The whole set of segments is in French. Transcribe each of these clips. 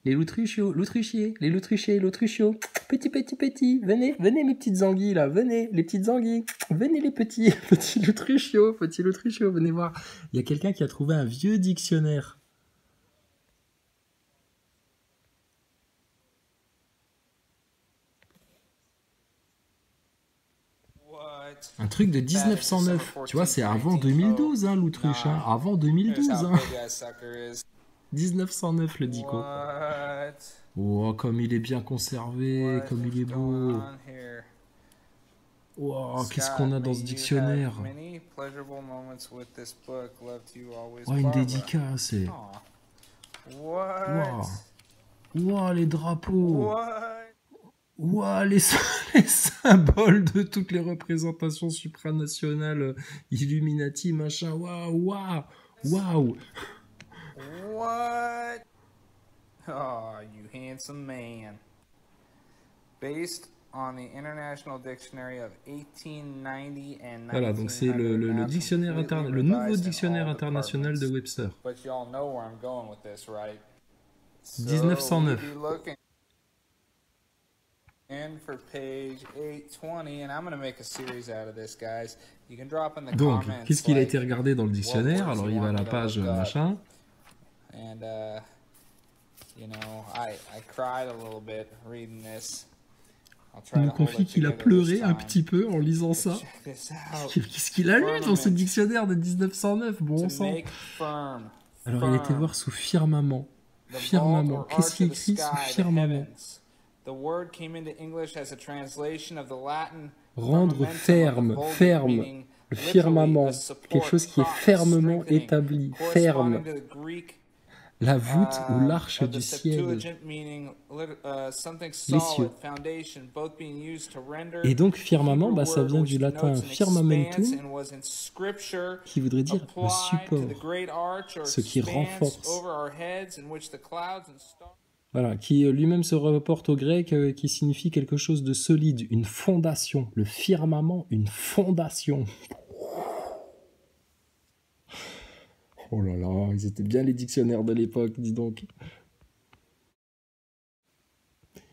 Les l'autruchio, l'autruchier, les l'autruchier, l'autruchio. Petit, petit, petit. Venez, venez mes petites anguilles là, venez, les petites anguilles. Venez les petits, petit l'autruchio, venez voir. Il y a quelqu'un qui a trouvé un vieux dictionnaire. Un truc de 1909. Tu vois, c'est avant 2012, hein, l'autruche. Hein. Avant 2012, hein. 1909, le dico. Oh, comme il est bien conservé, comme il est beau. Oh, qu'est-ce qu'on a dans ce dictionnaire? Oh, une dédicace. Wow. Wow, les drapeaux. Wow, les symboles de toutes les représentations supranationales, Illuminati, machin. Waouh, waouh, waouh. What? Oh, you handsome man. Based on the International Dictionary of 1890 and 1900. Voilà, donc c'est le dictionnaire le nouveau dictionnaire international de Webster. But y'all know where I'm going with this, right? 1909. So we'd be looking in for page 820, and I'm going to make a series out of this, guys. You can drop in the Donc, comments. qu'est-ce qu'il a été regardé dans le dictionnaire? Alors, il va à la page machin. And, you know, I cried a little bit reading this. Il nous confie qu'il a pleuré un petit peu en lisant ça. Qu'est-ce qu'il a lu dans ce dictionnaire de 1909, bon sang? Alors, il était voir sous firmament. Firmament. Qu'est-ce qui est écrit sous firmament? Rendre ferme, ferme. Le firmament. Quelque chose qui est fermement établi, ferme. La voûte ou l'arche du ciel. Les cieux. Et donc firmament, bah, ça vient du latin firmamentum, qui voudrait dire le support, ce qui renforce. Voilà, qui lui-même se reporte au grec, qui signifie quelque chose de solide, une fondation. Le firmament, une fondation. Oh là là, ils étaient bien les dictionnaires de l'époque, dis donc.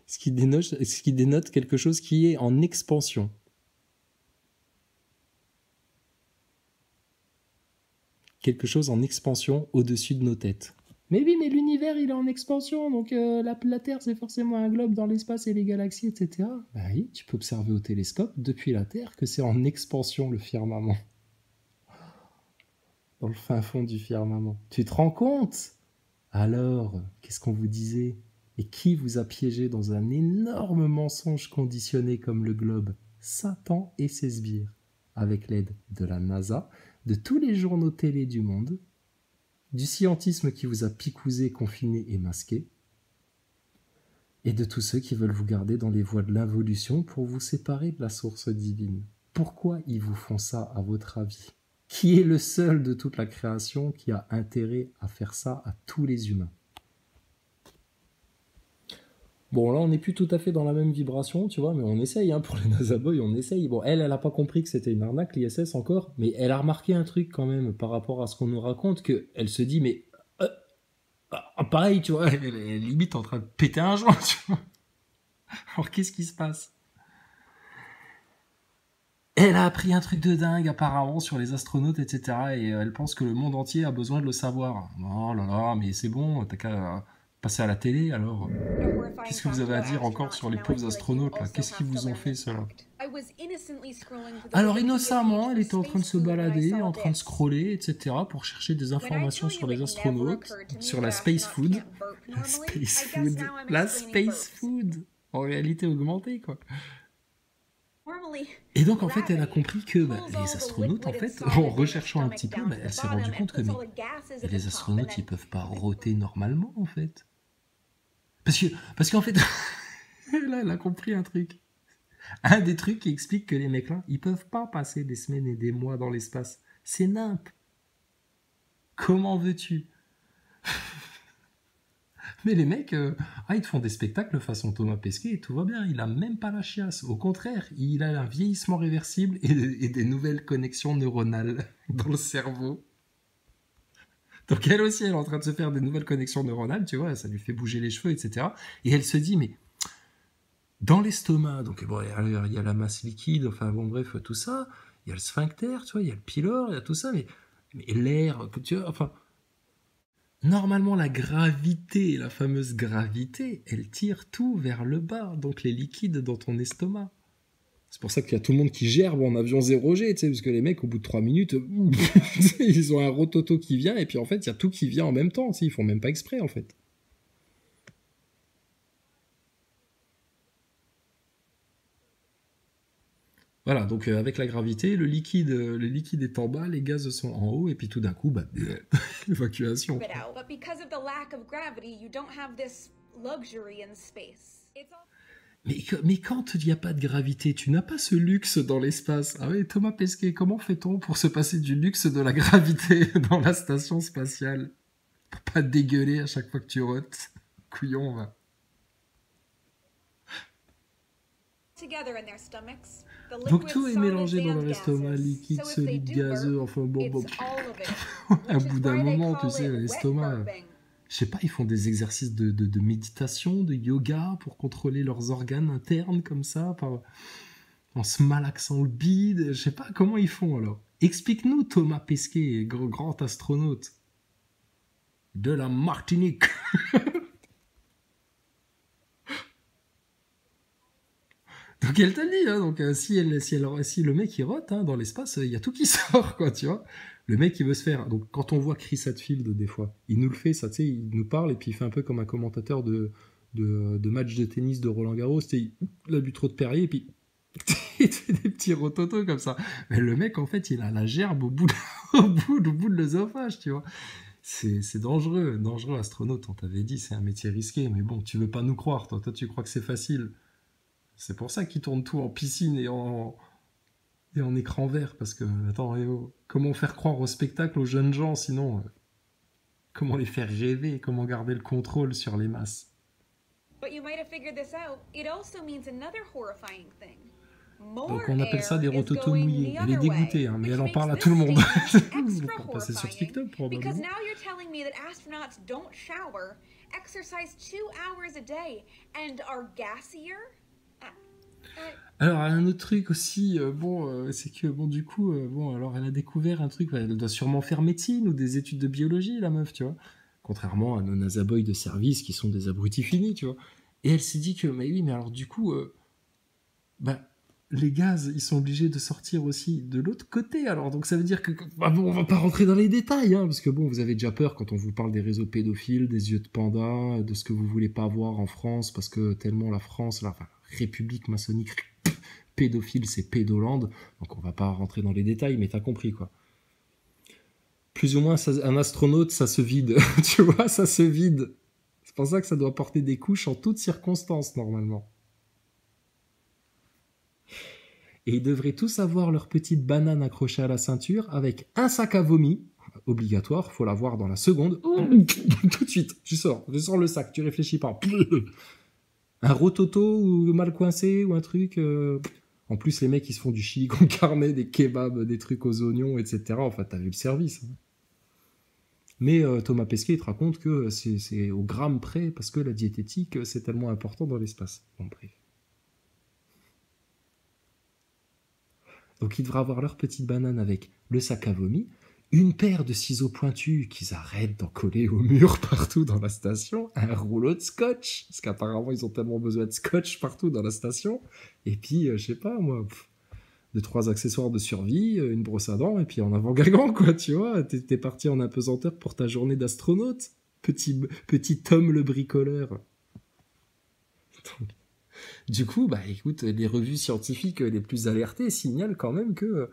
Ce qui dénote quelque chose qui est en expansion. Quelque chose en expansion au-dessus de nos têtes. Mais oui, mais l'univers, il est en expansion, donc la Terre, c'est forcément un globe dans l'espace et les galaxies, etc. Bah oui, tu peux observer au télescope, depuis la Terre, que c'est en expansion, le firmament. Dans le fin fond du firmament. Tu te rends compte? Alors, qu'est-ce qu'on vous disait? Et qui vous a piégé dans un énorme mensonge conditionné comme le globe? Satan et ses sbires, avec l'aide de la NASA, de tous les journaux télé du monde, du scientisme qui vous a picousé, confiné et masqué, et de tous ceux qui veulent vous garder dans les voies de l'involution pour vous séparer de la source divine. Pourquoi ils vous font ça, à votre avis? Qui est le seul de toute la création qui a intérêt à faire ça à tous les humains? Bon, là, on n'est plus tout à fait dans la même vibration, tu vois, mais on essaye, hein, pour les NASA Boys, on essaye. Bon, elle n'a pas compris que c'était une arnaque, l'ISS encore, mais elle a remarqué un truc quand même par rapport à ce qu'on nous raconte, qu'elle se dit, mais pareil, tu vois, elle est limite en train de péter un joint, tu vois. Alors, qu'est-ce qui se passe? Elle a appris un truc de dingue apparemment sur les astronautes, etc. Et elle pense que le monde entier a besoin de le savoir. Oh là là, mais c'est bon, t'as qu'à passer à la télé alors. Qu'est-ce que vous avez à dire encore sur les pauvres astronautes là? Qu'est-ce qu'ils vous ont fait cela? Alors innocemment, elle était en train de se balader, en train de scroller, etc. pour chercher des informations sur les astronautes, sur la space food. La space food. La space food. En réalité augmentée quoi. Et donc en fait elle a compris que les astronautes en fait en recherchant un petit peu elle s'est rendue compte que mais les astronautes ils peuvent pas rôter normalement en fait parce qu'en fait là elle a compris un des trucs qui explique que les mecs là ils peuvent pas passer des semaines et des mois dans l'espace, c'est nimp. Comment veux-tu? Mais les mecs, ils te font des spectacles façon Thomas Pesquet et tout va bien. Il a même pas la chiasse. Au contraire, il a un vieillissement réversible et des nouvelles connexions neuronales dans le cerveau. Donc elle aussi, elle est en train de se faire des nouvelles connexions neuronales, tu vois, ça lui fait bouger les cheveux, etc. Et elle se dit, mais dans l'estomac, donc bon, il y a la masse liquide, enfin bon, bref, tout ça, il y a le sphincter, tu vois, il y a le pylore, il y a tout ça, mais l'air, tu vois, enfin, normalement, la gravité, la fameuse gravité, elle tire tout vers le bas, donc les liquides dans ton estomac. C'est pour ça qu'il y a tout le monde qui gerbe en avion 0G, tu sais, parce que les mecs, au bout de 3 minutes, ils ont un rototo qui vient, et puis en fait, il y a tout qui vient en même temps, tu sais, ils font même pas exprès, en fait. Voilà, donc avec la gravité, le liquide est en bas, les gaz sont en haut, et puis tout d'un coup, bah, évacuation. But because of the lack of gravity, you don't have this luxury in space. Mais quand il n'y a pas de gravité, tu n'as pas ce luxe dans l'espace. Ah oui, Thomas Pesquet, comment fait-on pour se passer du luxe de la gravité dans la station spatiale? Pour pas dégueuler à chaque fois que tu rotes. Couillon, va. Donc tout est mélangé dans leur estomac, liquide, solide, gazeux, enfin bon. À bout d'un moment, tu sais, l'estomac... Je sais pas, ils font des exercices de méditation, de yoga pour contrôler leurs organes internes comme ça, en se malaxant le bide. Je sais pas comment ils font alors. Explique-nous, Thomas Pesquet, grand astronaute de la Martinique. Donc elle te le dit, hein, donc si le mec il rote dans l'espace, il y a tout qui sort, quoi, tu vois. Le mec il veut se faire. Donc quand on voit Chris Hadfield des fois, il nous le fait, ça, tu sais, il nous parle et puis il fait un peu comme un commentateur de match de tennis de Roland Garros, il a bu trop de Perrier et puis il fait des petits rototos comme ça. Mais le mec en fait il a la gerbe au bout de l'œsophage, tu vois. C'est dangereux astronaute, on t'avait dit, c'est un métier risqué, mais bon, tu veux pas nous croire, toi tu crois que c'est facile. C'est pour ça qu'ils tournent tout en piscine et en écran vert, parce que, attends, comment faire croire au spectacle aux jeunes gens, sinon, comment les faire rêver, comment garder le contrôle sur les masses. Donc on appelle ça des rototos mouillés. Elle est dégoûtée, hein, mais elle en parle à tout le monde. Pour passer sur TikTok, probablement. Alors, un autre truc aussi, c'est que, du coup, alors elle a découvert un truc, elle doit sûrement faire médecine ou des études de biologie, la meuf, tu vois. Contrairement à nos nasaboys de service qui sont des abrutis finis, tu vois. Et elle s'est dit que, mais oui, mais alors du coup, les gaz, ils sont obligés de sortir aussi de l'autre côté. Alors, donc ça veut dire que, on va pas rentrer dans les détails, hein, parce que vous avez déjà peur quand on vous parle des réseaux pédophiles, des yeux de panda, de ce que vous voulez pas voir en France, parce que tellement la France, République maçonnique pédophile, c'est pédolande, donc on va pas rentrer dans les détails, mais t'as compris, quoi. Plus ou moins, un astronaute, ça se vide, tu vois, ça se vide. C'est pour ça que ça doit porter des couches en toutes circonstances, normalement. Et ils devraient tous avoir leur petite banane accrochée à la ceinture avec un sac à vomi, obligatoire, faut l'avoir dans la seconde. Tout de suite, tu sors le sac, tu réfléchis pas. Un rototo ou mal coincé ou un truc. En plus, les mecs, ils se font du chili con carne, des kebabs, des trucs aux oignons, etc. Enfin, t'as vu le service. Hein. Mais Thomas Pesquet, il te raconte que c'est au gramme près, parce que la diététique, c'est tellement important dans l'espace. Bon, bref. Donc, ils devraient avoir leur petite banane avec le sac à vomi, une paire de ciseaux pointus qu'ils arrêtent d'en coller au mur partout dans la station, un rouleau de scotch, parce qu'apparemment, ils ont tellement besoin de scotch partout dans la station, et puis, je sais pas, moi, 2-3 accessoires de survie, une brosse à dents, et puis en avant Guingamp, quoi, tu vois, t'es parti en apesanteur pour ta journée d'astronaute, petit Tom le bricoleur. Donc, du coup, écoute, les revues scientifiques les plus alertées signalent quand même que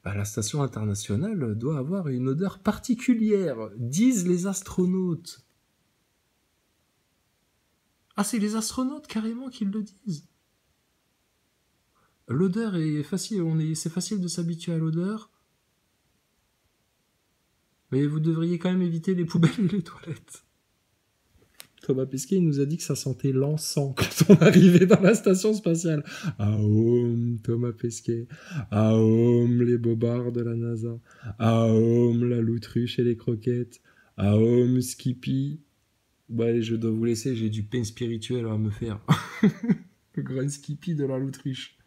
la station internationale doit avoir une odeur particulière, disent les astronautes. Ah, c'est les astronautes carrément qui le disent. L'odeur est facile, c'est facile de s'habituer à l'odeur. Mais vous devriez quand même éviter les poubelles et les toilettes. Thomas Pesquet, il nous a dit que ça sentait l'encens quand on arrivait dans la station spatiale. Aum, Thomas Pesquet. Aum, les bobards de la NASA. Aum, la loutruche et les croquettes. Ah oh, Skippy. Bah, je dois vous laisser, j'ai du pain spirituel à me faire. Le grand Skippy de la Loutruche.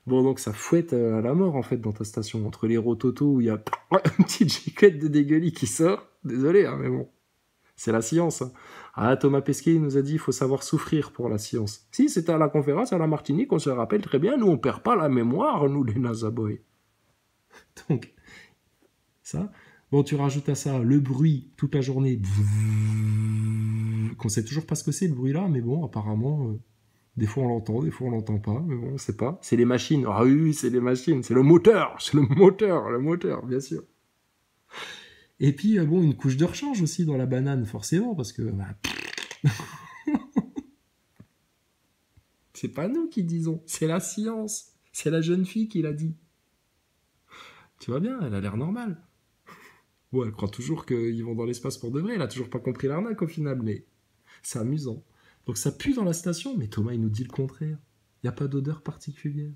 Bon, donc ça fouette à la mort, en fait, dans ta station. Entre les rototos où il y a une petite giquette de dégueulis qui sort. Désolé, hein, mais bon. C'est la science. Hein. Ah, Thomas Pesquet nous a dit qu'il faut savoir souffrir pour la science. Si, c'était à la conférence à la Martinique, on se rappelle très bien, nous, on perd pas la mémoire, nous, les NASA boys. Donc, ça. Bon, tu rajoutes à ça le bruit toute la journée. Qu'on sait toujours pas ce que c'est, le bruit-là, mais bon, apparemment... Des fois on l'entend, des fois on l'entend pas, mais bon, on sait pas. C'est les machines. Ah oui, c'est les machines. C'est le moteur, bien sûr. Et puis, bon, une couche de rechange aussi dans la banane, forcément, parce que... Bah, c'est pas nous qui disons, c'est la science. C'est la jeune fille qui l'a dit. Tu vois bien, elle a l'air normale. Bon, elle croit toujours qu'ils vont dans l'espace pour de vrai. Elle a toujours pas compris l'arnaque au final, mais c'est amusant. Donc ça pue dans la station, mais Thomas, il nous dit le contraire. Il n'y a pas d'odeur particulière.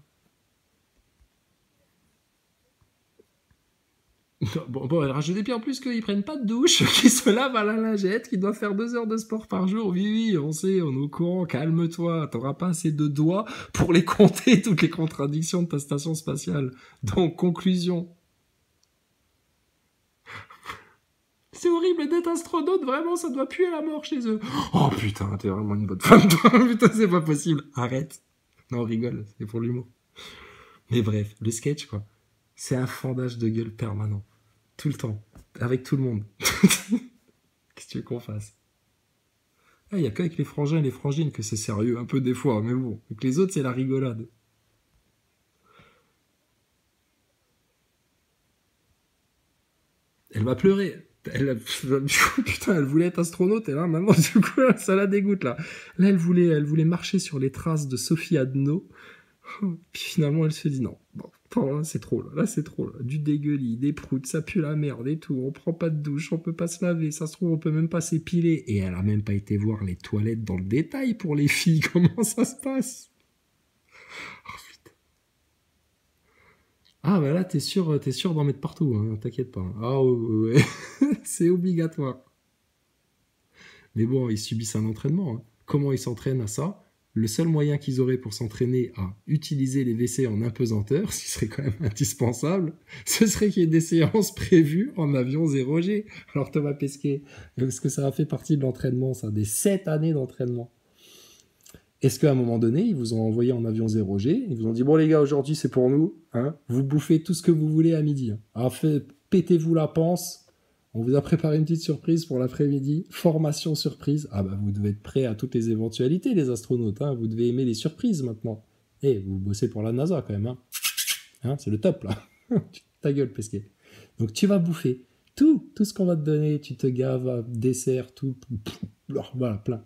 Bon, elle rajoute des pieds en plus qu'ils prennent pas de douche, qu'ils se lavent à la lingette, qu'ils doivent faire 2 heures de sport par jour. Oui, on sait, on est au courant, calme-toi. T'auras pas assez de doigts pour les compter, toutes les contradictions de ta station spatiale. Donc, conclusion. C'est horrible d'être astronaute, vraiment, ça doit puer la mort chez eux. Oh putain, t'es vraiment une bonne femme, toi. Putain, c'est pas possible. Arrête. Non, on rigole, c'est pour l'humour. Mais bref, le sketch, quoi. C'est un fendage de gueule permanent. Tout le temps. Avec tout le monde. Qu'est-ce que tu veux qu'on fasse? Il n'y a qu'avec les frangins et les frangines que c'est sérieux, un peu des fois, mais bon. Avec les autres, c'est la rigolade. Elle va pleurer. Putain, elle voulait être astronaute et là maintenant du coup ça la dégoûte là. Là elle voulait marcher sur les traces de Sophie Adno. Puis finalement elle se dit non. Bon, là c'est trop là c'est trop là. Du dégueulis, des proutes, ça pue la merde et tout. On prend pas de douche, on peut pas se laver, ça se trouve on peut même pas s'épiler. Et elle a même pas été voir les toilettes dans le détail pour les filles. Comment ça se passe? Ah bah là t'es sûr d'en mettre partout, hein, t'inquiète pas. Ah ouais. C'est obligatoire. Mais bon, ils subissent un entraînement. Hein. Comment ils s'entraînent à ça? Le seul moyen qu'ils auraient pour s'entraîner à utiliser les WC en apesanteur, ce qui serait quand même indispensable, ce serait qu'il y ait des séances prévues en avion 0G. Alors Thomas Pesquet, est-ce que ça a fait partie de l'entraînement, ça? Des 7 années d'entraînement. Est-ce qu'à un moment donné, ils vous ont envoyé en avion 0G, ils vous ont dit, bon les gars, aujourd'hui c'est pour nous, hein, vous bouffez tout ce que vous voulez à midi. Hein. Alors pétez-vous la panse, on vous a préparé une petite surprise pour l'après-midi, formation surprise. Ah bah vous devez être prêts à toutes les éventualités les astronautes, hein, vous devez aimer les surprises maintenant. Eh, vous bossez pour la NASA quand même, hein, c'est le top là. Ta gueule Pesquet. Donc tu vas bouffer tout ce qu'on va te donner, tu te gaves, dessert, tout, voilà, plein.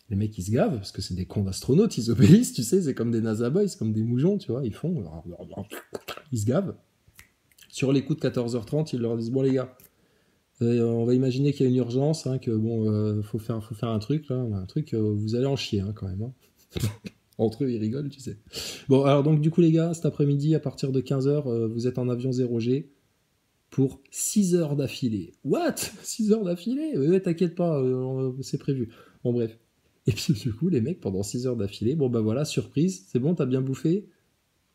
Les mecs, ils se gavent, parce que c'est des cons d'astronautes, ils obéissent, tu sais, c'est comme des NASA boys, comme des moujons, tu vois, ils font... Ils se gavent. Sur les coups de 14h30, ils leur disent, bon les gars, on va imaginer qu'il y a une urgence, hein, que bon, faut faire un truc, là, vous allez en chier, hein, quand même. Hein. Entre eux, ils rigolent, tu sais. Bon, alors donc, du coup, les gars, cet après-midi, à partir de 15h, vous êtes en avion 0G pour 6 heures d'affilée. What? 6 heures d'affilée? Ouais, t'inquiète pas, c'est prévu. Bon, bref. Et puis du coup, les mecs, pendant 6 heures d'affilée, bon bah voilà, surprise, c'est bon, t'as bien bouffé.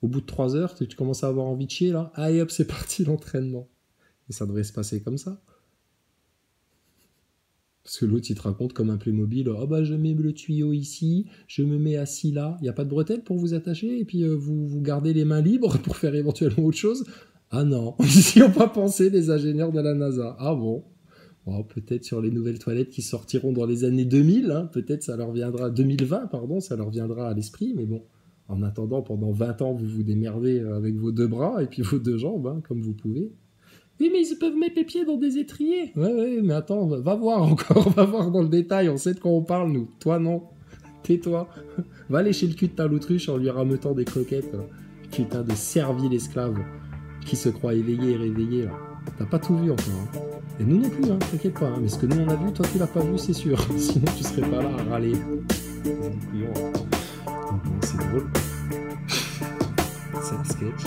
Au bout de 3 heures, tu commences à avoir envie de chier là. Allez hop, c'est parti l'entraînement. Et ça devrait se passer comme ça. Parce que l'autre, il te raconte comme un Playmobil, ah bah je mets le tuyau ici, je me mets assis là. Il n'y a pas de bretelles pour vous attacher et puis vous gardez les mains libres pour faire éventuellement autre chose. Ah non, ils n'y ont pas pensé les ingénieurs de la NASA. Ah bon? Oh, peut-être sur les nouvelles toilettes qui sortiront dans les années 2000, hein, peut-être ça leur viendra, 2020, pardon, ça leur viendra à l'esprit, mais bon, en attendant, pendant 20 ans, vous vous démerdez avec vos 2 bras et puis vos 2 jambes, hein, comme vous pouvez. Oui, mais ils peuvent mettre les pieds dans des étriers. Ouais, mais attends, va voir encore, va voir dans le détail, on sait de quoi on parle, nous. Toi, non. Tais-toi. Va lécher le cul de ta l'autruche en lui rameutant des croquettes. Putain de servile esclave qui se croit éveillé et réveillé, là. T'as pas tout vu encore, hein. Et nous non plus, hein, t'inquiète pas, hein. Mais ce que nous on a vu, toi tu l'as pas vu, c'est sûr. Sinon tu serais pas là à râler. Donc bon, c'est drôle. C'est un sketch.